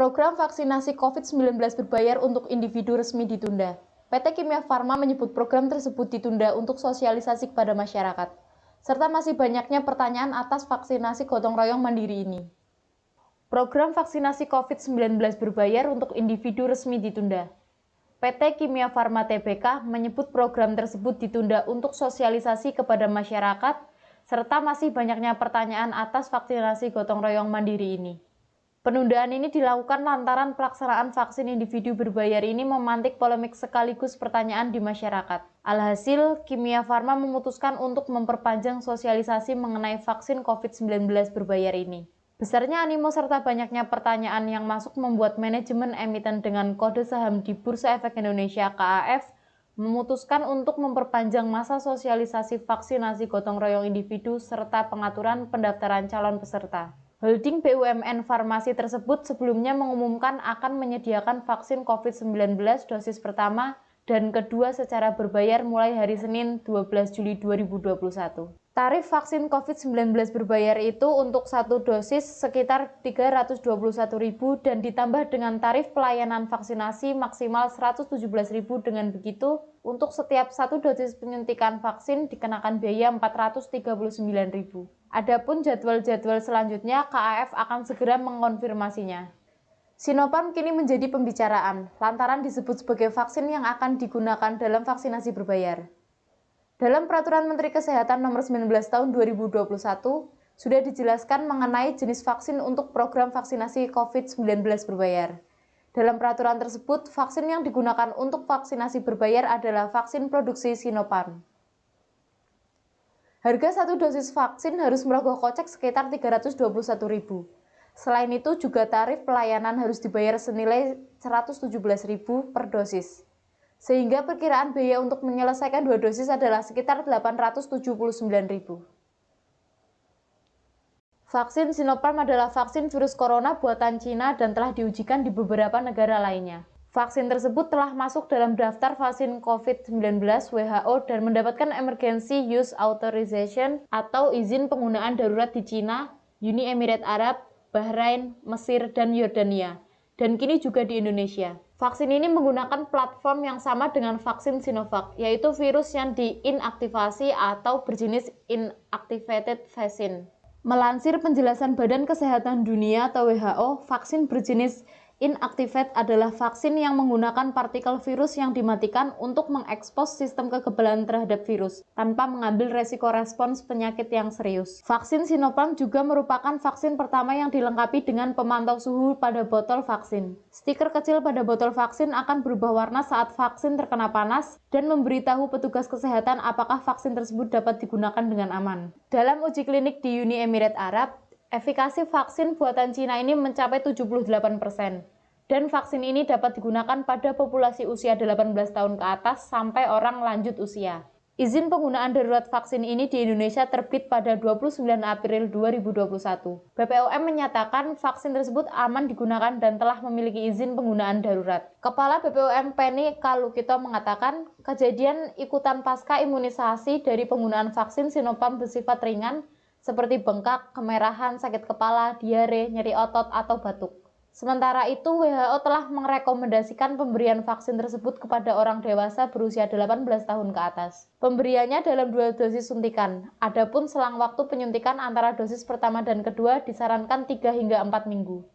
Program vaksinasi COVID-19 berbayar untuk individu resmi ditunda. PT Kimia Farma menyebut program tersebut ditunda untuk sosialisasi kepada masyarakat, serta masih banyaknya pertanyaan atas vaksinasi gotong royong mandiri ini. Program vaksinasi COVID-19 berbayar untuk individu resmi ditunda. PT Kimia Farma Tbk menyebut program tersebut ditunda untuk sosialisasi kepada masyarakat, serta masih banyaknya pertanyaan atas vaksinasi gotong royong mandiri ini. Penundaan ini dilakukan lantaran pelaksanaan vaksin individu berbayar ini memantik polemik sekaligus pertanyaan di masyarakat. Alhasil, Kimia Farma memutuskan untuk memperpanjang sosialisasi mengenai vaksin COVID-19 berbayar ini. Besarnya animo serta banyaknya pertanyaan yang masuk membuat manajemen emiten dengan kode saham di Bursa Efek Indonesia KAF memutuskan untuk memperpanjang masa sosialisasi vaksinasi gotong royong individu serta pengaturan pendaftaran calon peserta. Holding BUMN Farmasi tersebut sebelumnya mengumumkan akan menyediakan vaksin COVID-19 dosis pertama dan kedua secara berbayar mulai hari Senin 12 Juli 2021. Tarif vaksin COVID-19 berbayar itu untuk satu dosis sekitar Rp321.000 dan ditambah dengan tarif pelayanan vaksinasi maksimal Rp117.000. Dengan begitu, untuk setiap satu dosis penyuntikan vaksin dikenakan biaya Rp439.000. Adapun jadwal-jadwal selanjutnya, KAF akan segera mengonfirmasinya. Sinopharm kini menjadi pembicaraan, lantaran disebut sebagai vaksin yang akan digunakan dalam vaksinasi berbayar. Dalam Peraturan Menteri Kesehatan Nomor 19 Tahun 2021, sudah dijelaskan mengenai jenis vaksin untuk program vaksinasi COVID-19 berbayar. Dalam peraturan tersebut, vaksin yang digunakan untuk vaksinasi berbayar adalah vaksin produksi Sinopharm. Harga satu dosis vaksin harus merogoh kocek sekitar Rp321.000. Selain itu juga tarif pelayanan harus dibayar senilai Rp117.000 per dosis. Sehingga perkiraan biaya untuk menyelesaikan dua dosis adalah sekitar Rp879.000. Vaksin Sinopharm adalah vaksin virus corona buatan Cina dan telah diujikan di beberapa negara lainnya. Vaksin tersebut telah masuk dalam daftar vaksin COVID-19 WHO dan mendapatkan Emergency Use Authorization atau izin penggunaan darurat di Cina, Uni Emirat Arab, Bahrain, Mesir, dan Yordania, dan kini juga di Indonesia. Vaksin ini menggunakan platform yang sama dengan vaksin Sinovac, yaitu virus yang diinaktivasi atau berjenis inactivated vaccine. Melansir penjelasan Badan Kesehatan Dunia atau WHO, vaksin berjenis inactivate adalah vaksin yang menggunakan partikel virus yang dimatikan untuk mengekspos sistem kekebalan terhadap virus, tanpa mengambil resiko respons penyakit yang serius. Vaksin Sinopharm juga merupakan vaksin pertama yang dilengkapi dengan pemantau suhu pada botol vaksin. Stiker kecil pada botol vaksin akan berubah warna saat vaksin terkena panas dan memberitahu petugas kesehatan apakah vaksin tersebut dapat digunakan dengan aman. Dalam uji klinik di Uni Emirat Arab, efikasi vaksin buatan Cina ini mencapai 78%, dan vaksin ini dapat digunakan pada populasi usia 18 tahun ke atas sampai orang lanjut usia. Izin penggunaan darurat vaksin ini di Indonesia terbit pada 29 April 2021. BPOM menyatakan vaksin tersebut aman digunakan dan telah memiliki izin penggunaan darurat. Kepala BPOM Penny Kalukito mengatakan, kejadian ikutan pasca imunisasi dari penggunaan vaksin Sinopharm bersifat ringan, seperti bengkak, kemerahan, sakit kepala, diare, nyeri otot, atau batuk. Sementara itu, WHO telah merekomendasikan pemberian vaksin tersebut kepada orang dewasa berusia 18 tahun ke atas. Pemberiannya dalam 2 dosis suntikan, adapun selang waktu penyuntikan antara dosis pertama dan kedua disarankan 3 hingga 4 minggu.